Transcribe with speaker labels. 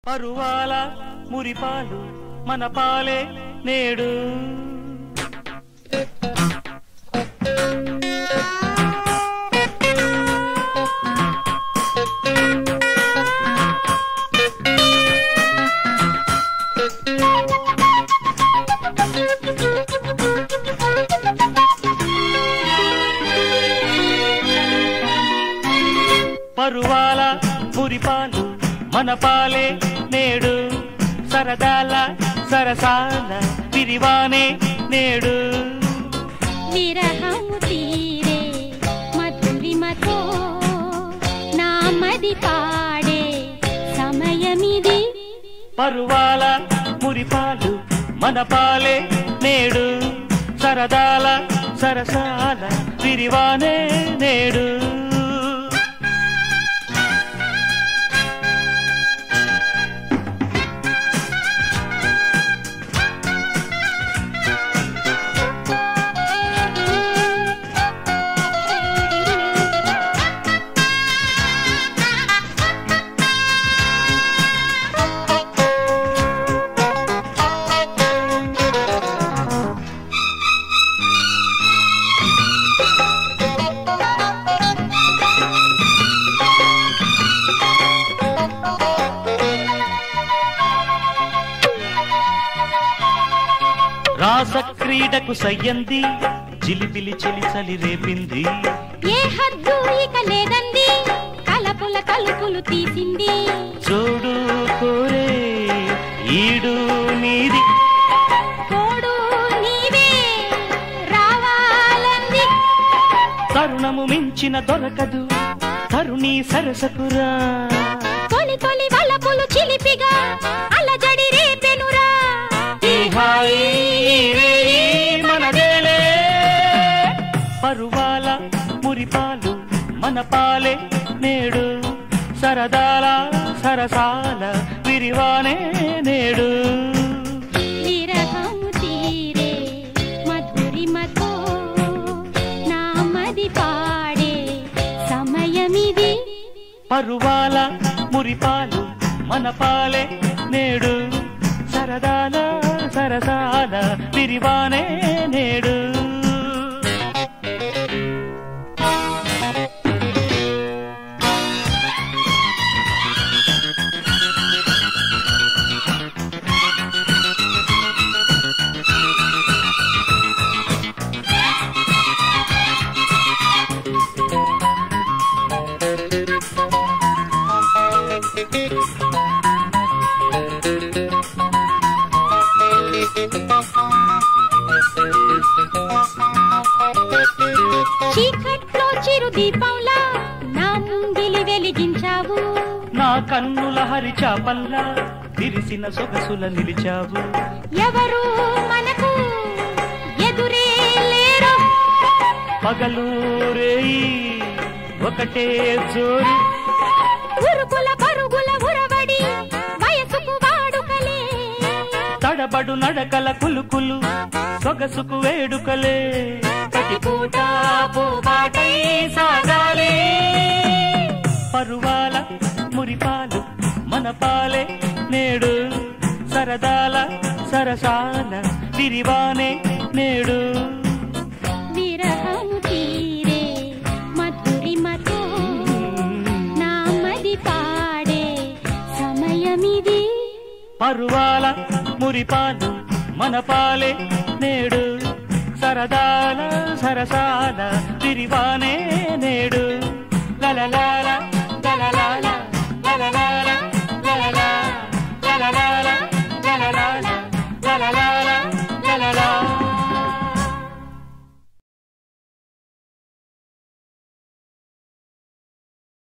Speaker 1: పరువాల మురిపాలు మన పాలే నేడు పరువాల మురిపాలు మన పాలే నేడు సరదాల సరసాల విరివానే నేడు
Speaker 2: విరహము తీరే మధురిమతో నామది పాడే సమయమిది
Speaker 1: పరువాల మురిపాలు మన పాలే నేడు సరదాల సరసాల విరివానే నేడు రాస క్రీడకు సయ్యంది జిలిబిలి చెలిచలి రేపింది
Speaker 2: ఏ హద్దు ఇక లేదంది కలపుల కలుపులు తీసింది
Speaker 1: చూడు కోరే ఈడు నీది
Speaker 2: తోడు నీవే రావాలంది
Speaker 1: తరుణము మించిన దొరకదు తరుణీ సరసకురా
Speaker 2: తొలి తొలి వలపులు చిలిపిగా అలజడి రేపెనురా
Speaker 1: మనదేలే పరువాల మురిపాలు మన పాలే నేడు సరదాల సరసాల విరివానే నేడు
Speaker 2: విరహము తీరే మధురిమతో నామది పాడే సమయమిది
Speaker 1: పరువాల మురిపాలు మన పాలే నేడు సరదాల సరసాల విరివానే నేడు
Speaker 2: చీకట్లో చిరు దీపంలా నా ముంగిలి వెలిగించావు
Speaker 1: నా కన్నుల హరిచాపల్లా విరిసిన సొగసుల నిలిచావు
Speaker 2: ఎవరు మనకు ఎదురే లేరు
Speaker 1: పగలు రేయి ఒకటే జోరు
Speaker 2: ఉరుకుల పరుగుల ఉరవడి వయసుకు వాడుకలే
Speaker 1: తడబడు నడకల కులుకులు సొగసుకు వేడుకలే కటిపూట పూబాటై సాగాలే పరువాల మురిపాలు మన పాలే నేడు సరదాల సరసాల విరివానే నేడు
Speaker 2: విరహము తీరే మధురిమతో నామది పాడే సమయమిది
Speaker 1: పరువాల మురిపాలు మన పాలే నేడు సరదాల సరసాల విరివానే నేడు లలలాల